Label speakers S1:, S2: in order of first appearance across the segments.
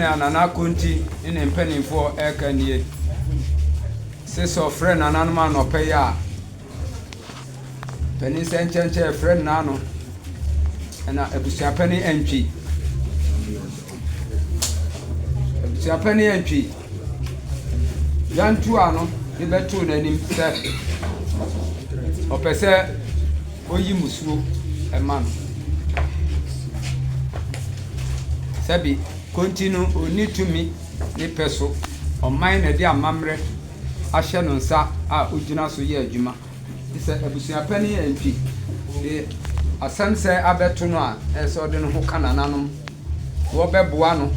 S1: Senia Nana Kunti in a penny for Ekanye. Says of friend and animal or pay ya. Penny sent friend Nano and a penny entry. A penny entry. Yan Tuano, the better than himself. Or per se, Oyimusu, a man. Sabi, continue, need to me, the peso, or mine a dear mamre, a shannon sa, a Ujina so ye, Juma. It's a penny and tea. A sunset abetuna, as ordinary who can ananum, Robert Buano.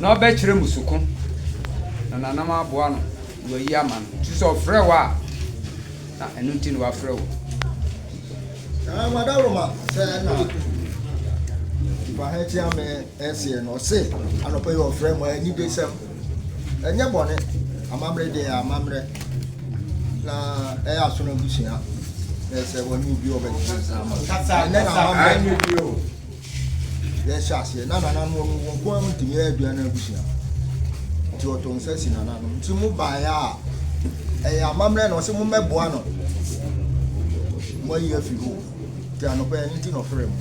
S1: No betcher Musuku, and Anama Buano, were Yaman, just of Frewa, and until we are Frew.
S2: Madame said, if I had him or say, I don't pay your friend where I need this. And your bonnet, a mamre de a mamre. Na air soon of Lucia. There's a one new over. And then I knew you. Yes, Shassi, Nana won't go to me, Diana Lucia. Joton says in an animal to move by a mamre or some buano. 1 year ago, there are no anything of him.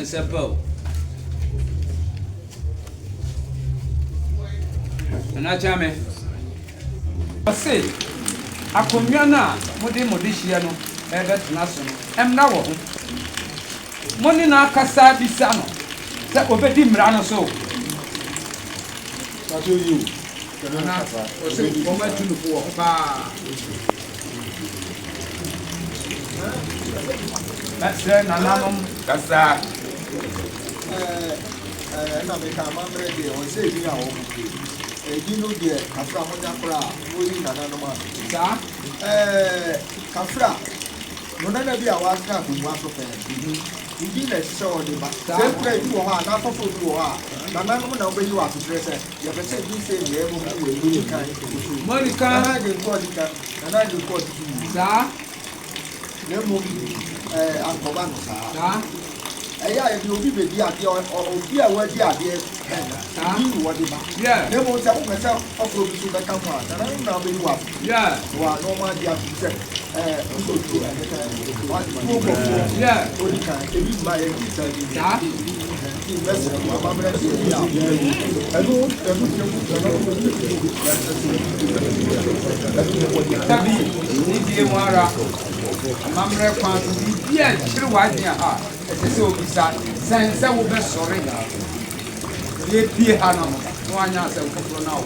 S1: Simple. And I jam it. I say, I come yana, Modishano, Ebert National, and now money na Casa Bisano. That will be dim rano so.
S2: That's you.
S1: That's then Nanam Casa.
S2: And I become ready or say, you know, dear, Kafra Monapra, Willing Nanama. Kafra, no, none of you are one cup in one of them. You didn't show the master. You are not for food, you are. Nanama, when you are to dress, you have said you say, you will kind. Monica, and I didn't call it, and I didn't call it. No movie, Uncle Van, I will be the idea or be a word the idea. Yeah, never was out myself of to the camera, and I don't know who you are. Yeah, well, no one yet said, yeah, only can be my Mamre Kwan, yes, true white near her. So beside, since I will be sorry. Ye P. Hanum, 1 year and now.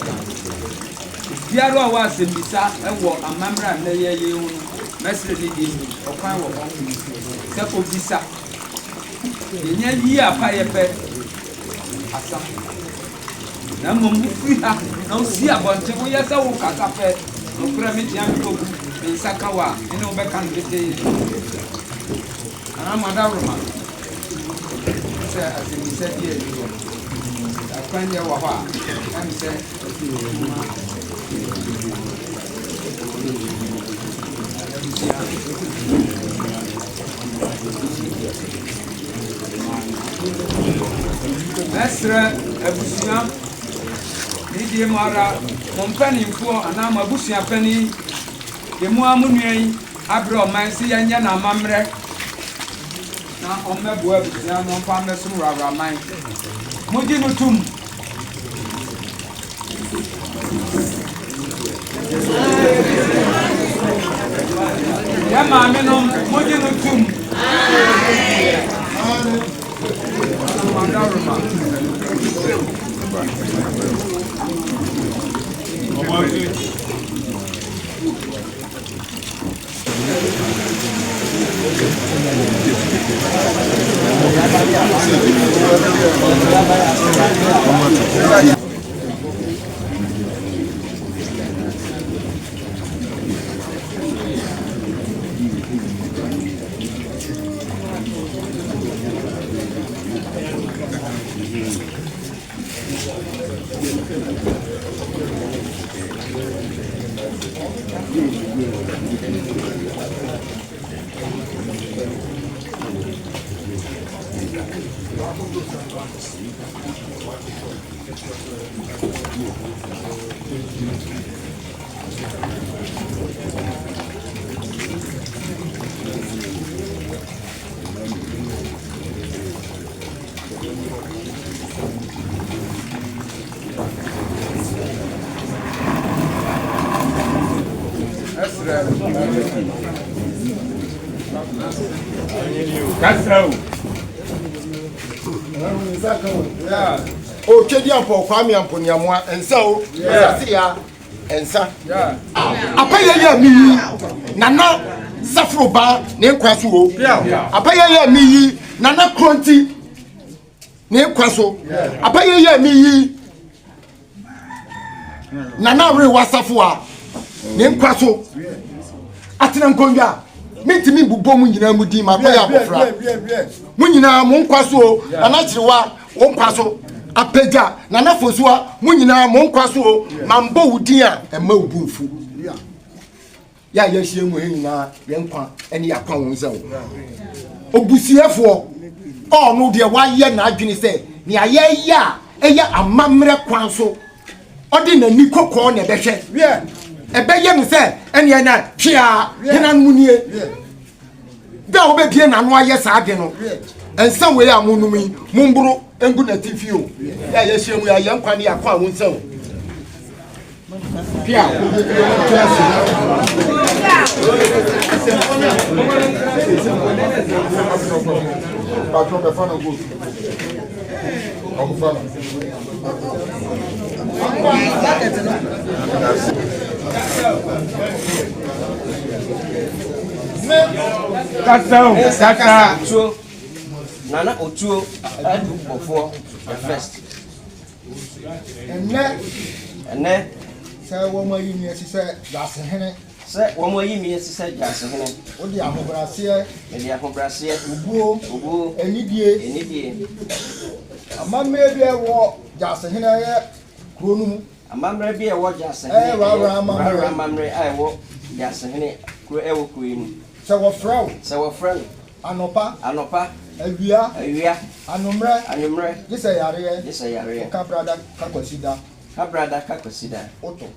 S2: Diaro was in Bisa and walk a member and lay you, Messer Lady, or Power of Sepo Bisa. The year fire pet. Asa. Namu free her, no see about 2 years old, Casape, no Grammy young folk in Sakawa, in Obekan Vite. And I'm a Daruma. As he said here, I find your wawa and said, Mestre, Abusia, Lady Mara, Company for an arm of Busia Penny, the Muamunay, Abro, Mansi, and Yana Mamre. Now, on my web, there are no farmers who are mine. Mujinutum. Yamaminum, Mujinutum.
S3: Oh, Kedian for Kwame and Ponyamwa, and so, and so, I pay me, Nana Safroba, name Quasso, I pay me, Nana Conti, name Quasso, I pay me, Nana Rewasafua, name Quasso, Atinam Konya. Meet me, Bubom, you know, Mudima, Munina, Monkwaso, Anachiwa, Wompaso, Apeja, Nana Fosua, Munina, Monkwaso, Mambo, dear, and Mo Bufu. Ya, yes, you know, Yanqua, and Yakon zone. Obusia for all no dear, why ye not gonna say, Nia, ya, a mamma quanso, or didn't a Nico corner, yeah. A bayan said, and yana, Chia, Yanan Munia. There will be an annual yes, I don't know. And somewhere I'm Munumi, Mumbro, and good at you. Yes, we are young, Quani, a quam, so. Pia,
S4: Nana Otuo Adubofour the first. And then,
S3: say, one more year, she said, Gyasehene.
S4: Say, one more year, she said, Gyasehene.
S3: What the Ahobrasia,
S4: and the Ahobrasia,
S3: Ubu, and Nidia. A man may be a war, Gyasehene, Kunu. A man may be a war, Gyasehene, Mamre, I walk, Gyasehene, Queen. So, a friend, Anopa, Avia, Anumre, this a area, Cabrada, Cacosida, Otto.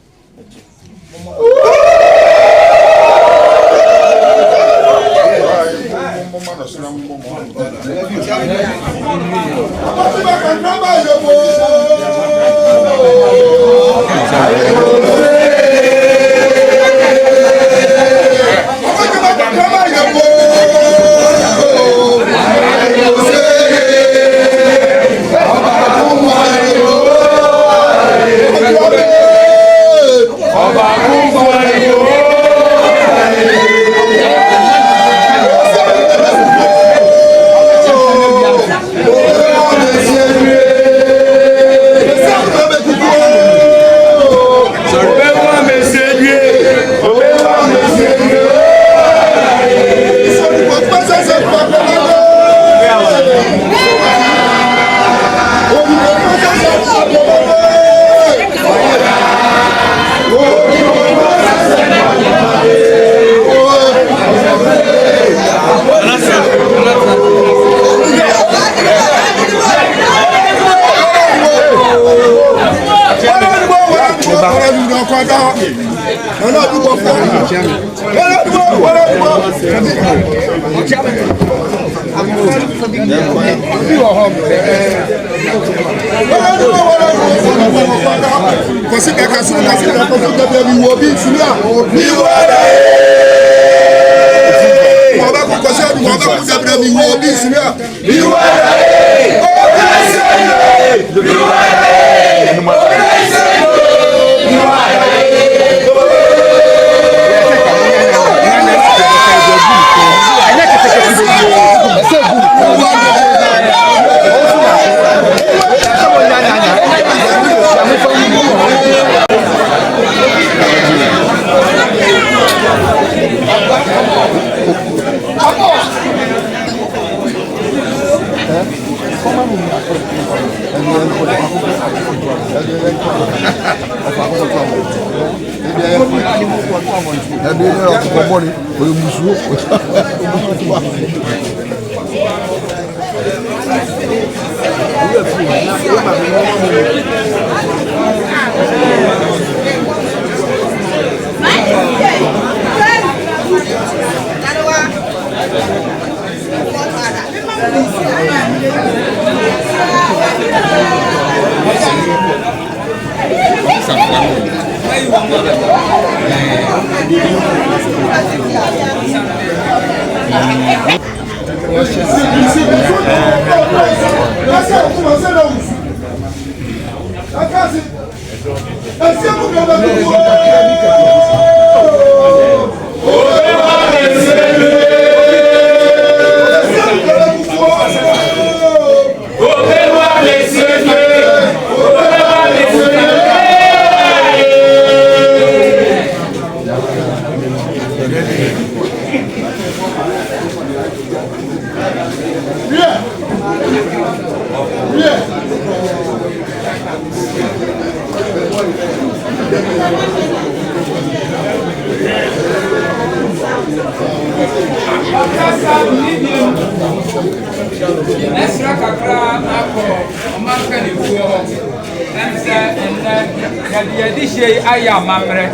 S2: Aya mamre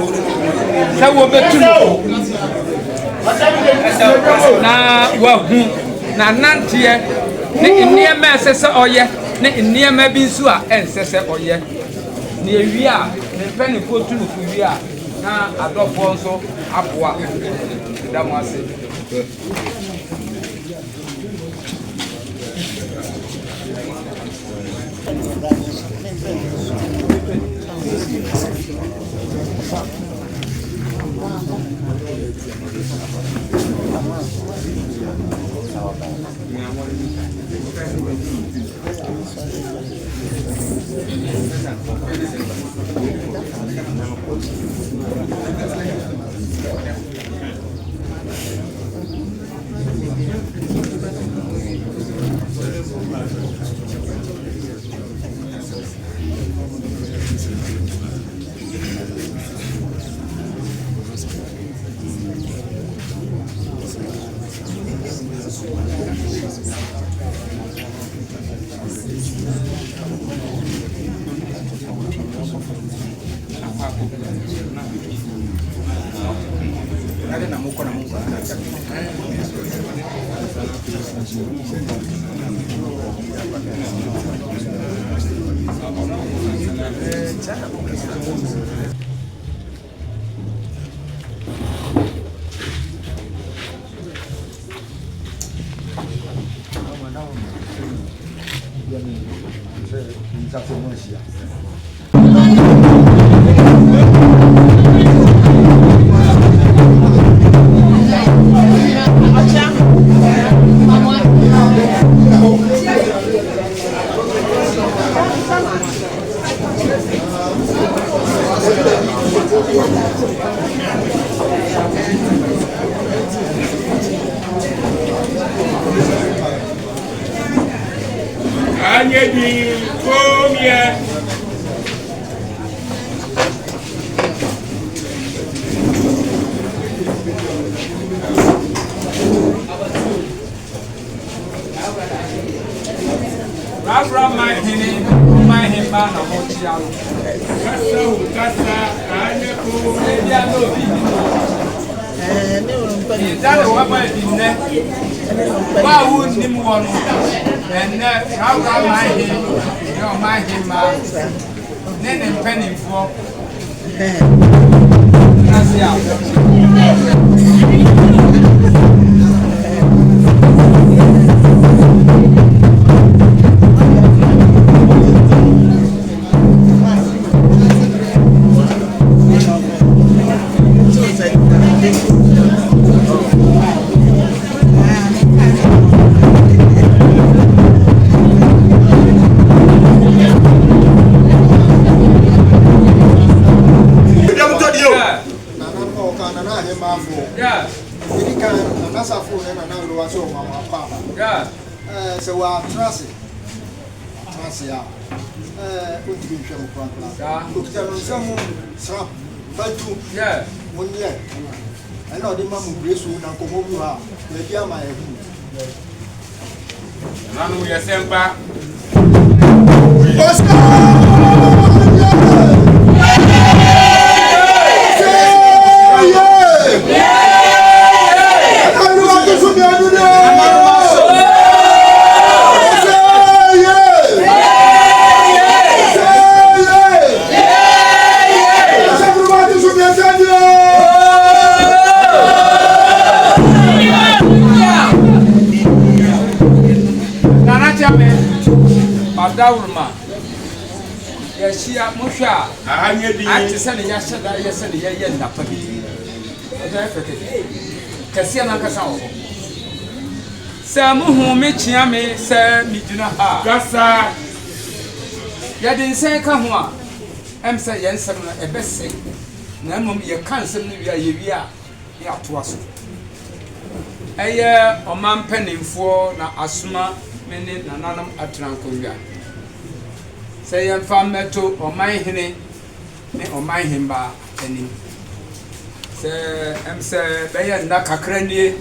S2: sa wo betu na wahu na nantie ne nniema sese oye ne nniema bi nsu a ensese oye ne ewi a ne pene fotu no kuwi a na adofo nso aboa damu ase
S5: Nanu ya sempa.
S3: Oscar!
S2: chame Madawma. Yes, she are Musha. I had to send a yasha, yes, and a yen napadi. Cassiana Casao. Samu Michiame, Sir Miduna. Gassa. Ya didn't say come on. I'm saying, yes, a best say. None of your counsel, you are to us. Eye oman penimfo na asuma mene nananam atrankoya say yam fameto oman hene ne oman himba anim say em say beya nda kakra nie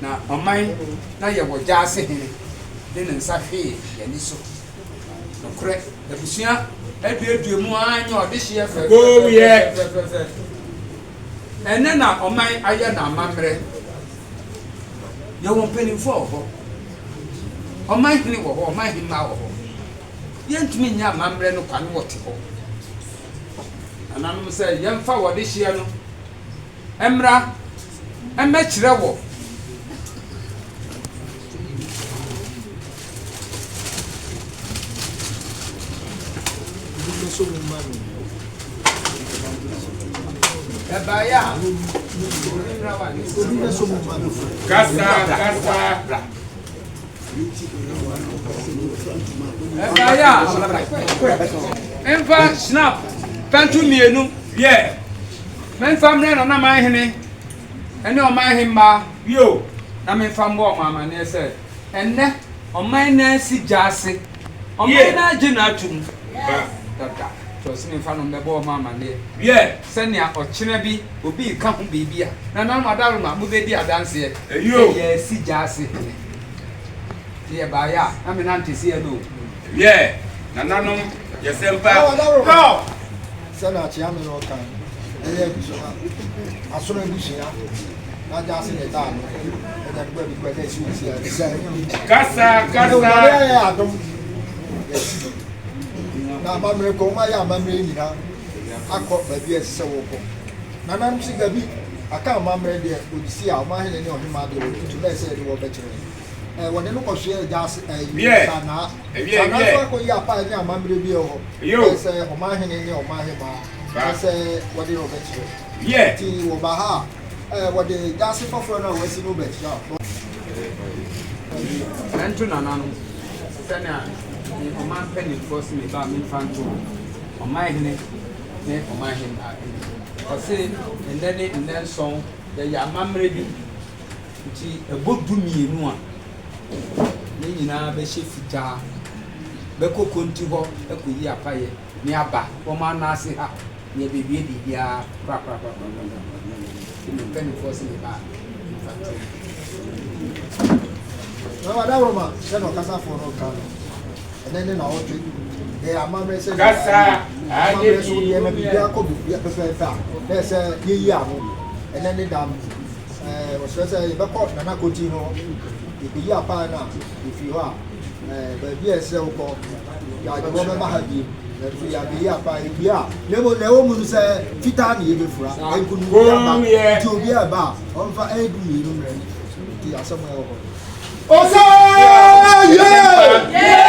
S2: na oman na ye wo Gyasehene de nsa hwe ye ni so no kre da busua aduadua mu anya ode hye fe go ye ene na oman aye na amamre you won't pay him for. Or my him or my him now. Yet me, young man, no can what it. And I'm say, young forward this year. Emra, and match level. Kasa. Enfa snap. Pantu mienu. Yeah. Men famre no na man hene. Ene o man himba. Yo. Na men fam bo mama ne se. Enne o man na si Gyase. O man na gina tum. Dada. To sin fa no mebo mama ne. Yeah. Senia o kire bi obi ka ho bibia. Na na madaru ma mu be di adanse ye. Yo. Ye si Gyase. Yeah, by ya. I'm an auntie here, no. Yeah, Nano, yes, no.
S3: Sana chiame no kan. As soon as you see not just in the town, and then where we go, they see
S2: Casa.
S3: Now, Mamma, go my mamma, I caught my dear so. Nanam Sigabi, I can't mamma there would see our mind and your mother to let's say you were better. When they look at Gyase, yeah, yeah, five young mamma bio. You say, oh, my hand in your mind, I say, what do you bet? Yeah, T. Baha, what the Gyase for no was no bet.
S2: And to Nano, Sena, a man penny forced me about me fan on my head, on my hand. I say, and then song, the young mamma ready. A book to me in one. Ni nyina be shefita be kokonti ho ekoyi apaye ni aba wo ma na ase ha ni bebie bibia pra ni pen force ni ba
S3: no da roma se no kasa for no kan ene na otwe e amamre se
S2: kasa
S3: aje so ye na bibia ko bibia pepepa na se yeyi amo ene ne dam o se be ko na koti no if you are partner, if you are, but yes, so called, you are the woman Mahabi, that we are here by Bia. Never the woman say, Titani, even for us, I couldn't go here to be a bar, on for 8 million, you are somewhere over. Oh, yeah!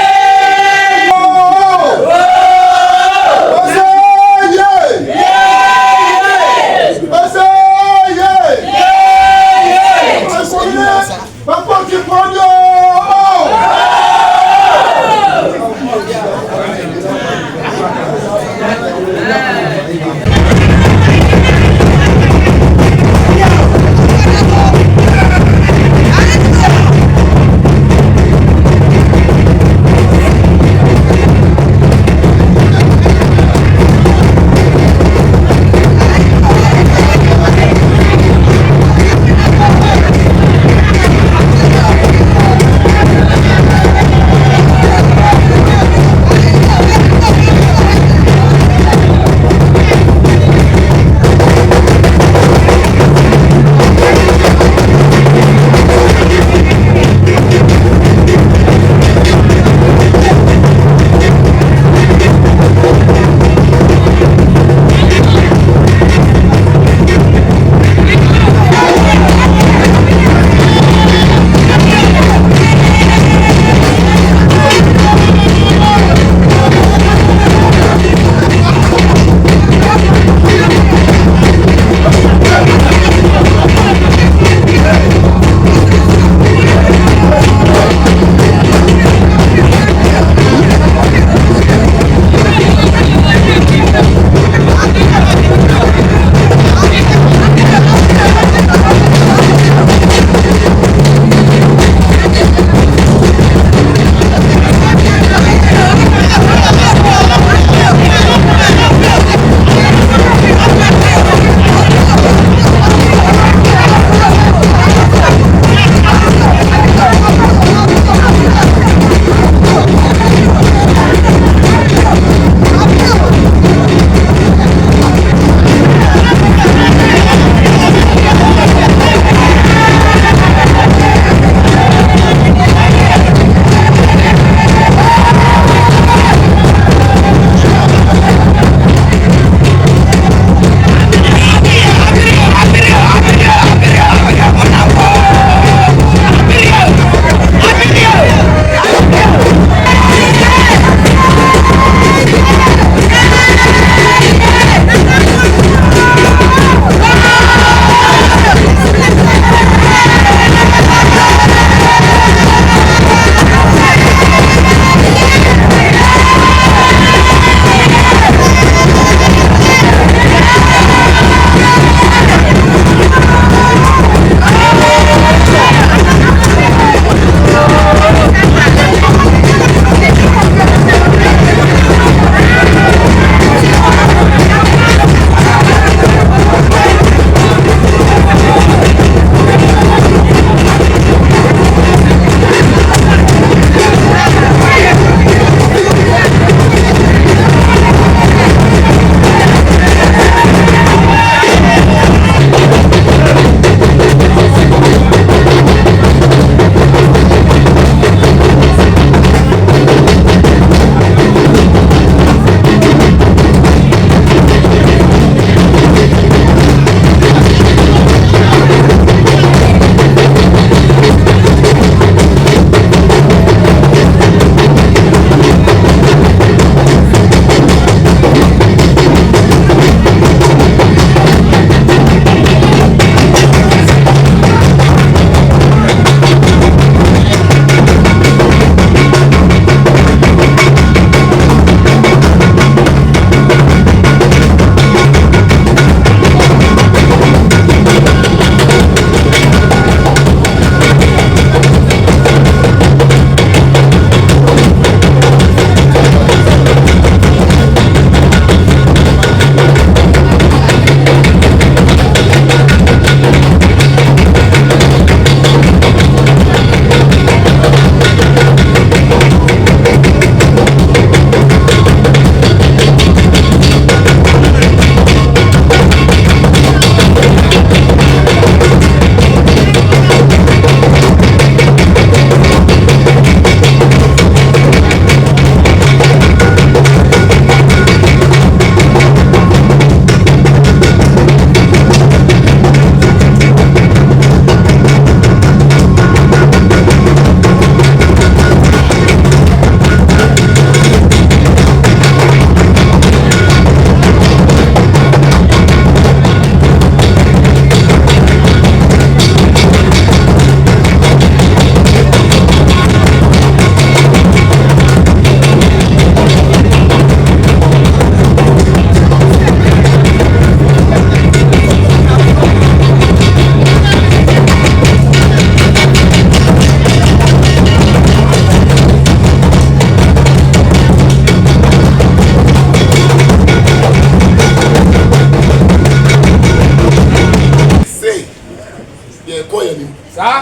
S3: Me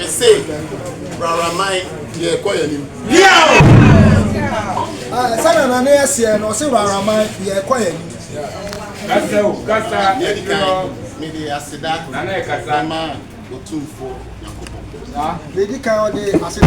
S3: say, Raramai, yeah, quite him.
S5: Sana na na yesi no se Raramai ye kwaye ni.
S2: Kasa.
S3: Maybe asida.
S2: Nana e kasa.
S3: Ma Otumfo Yakobon.
S5: Lady kan o de ase.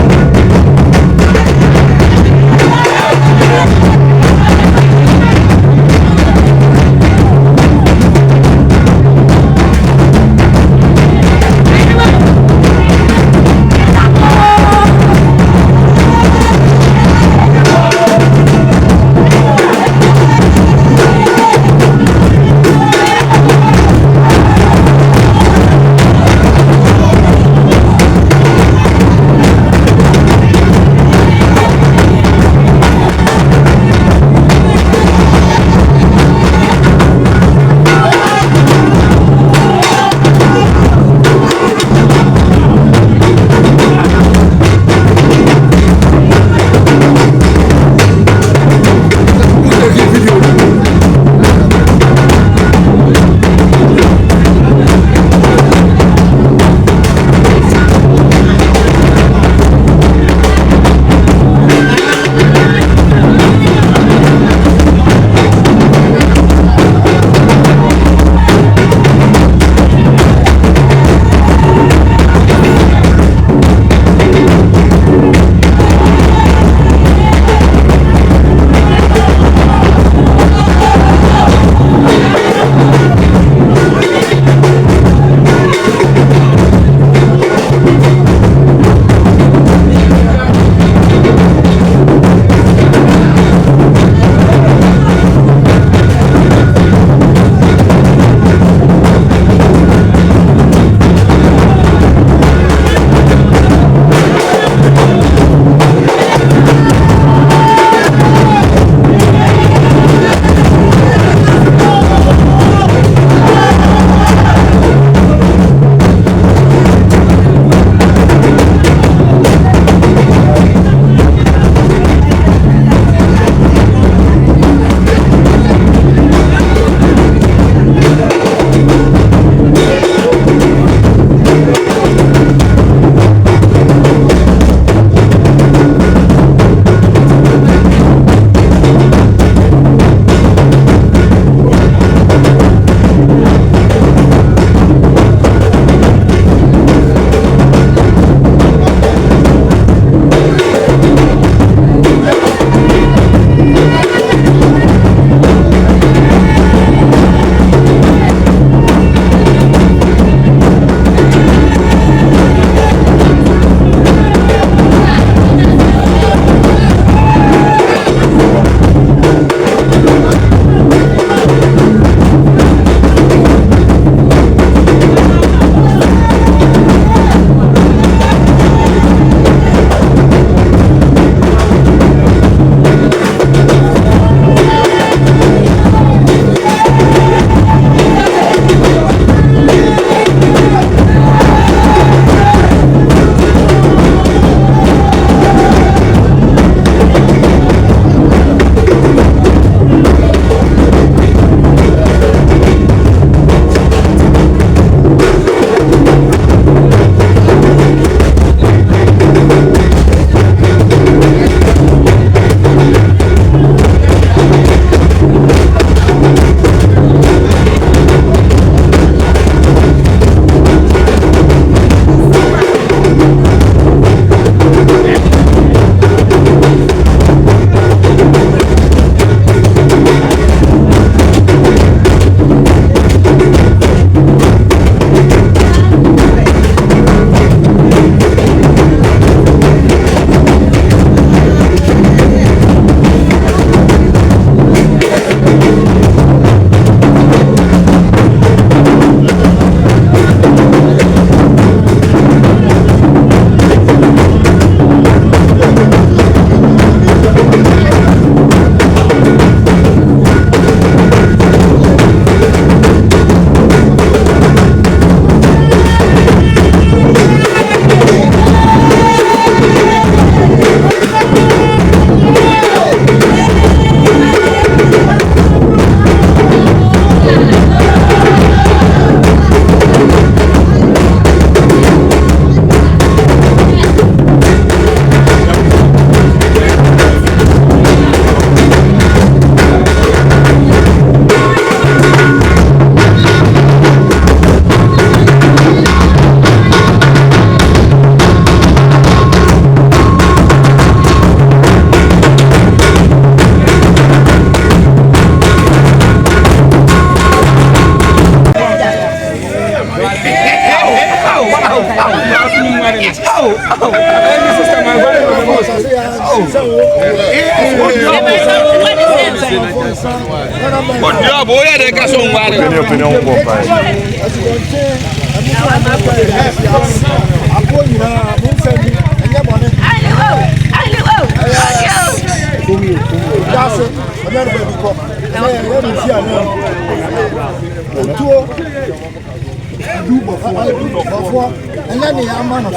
S5: Adubofour, and then the man of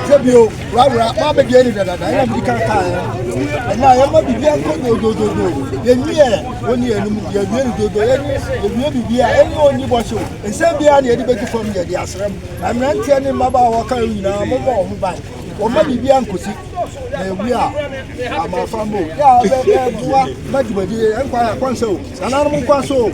S5: Fabio, Worawora, Baba Gary, and I am the car, and I am not the young do. When you be anyone you watch, and send the other from the Asram. I'm not telling Baba Walker, you know, mobile by. Or maybe be Uncle. We are. I'm a family. Yeah, but you Empire Consul, an animal consul.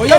S2: Oya,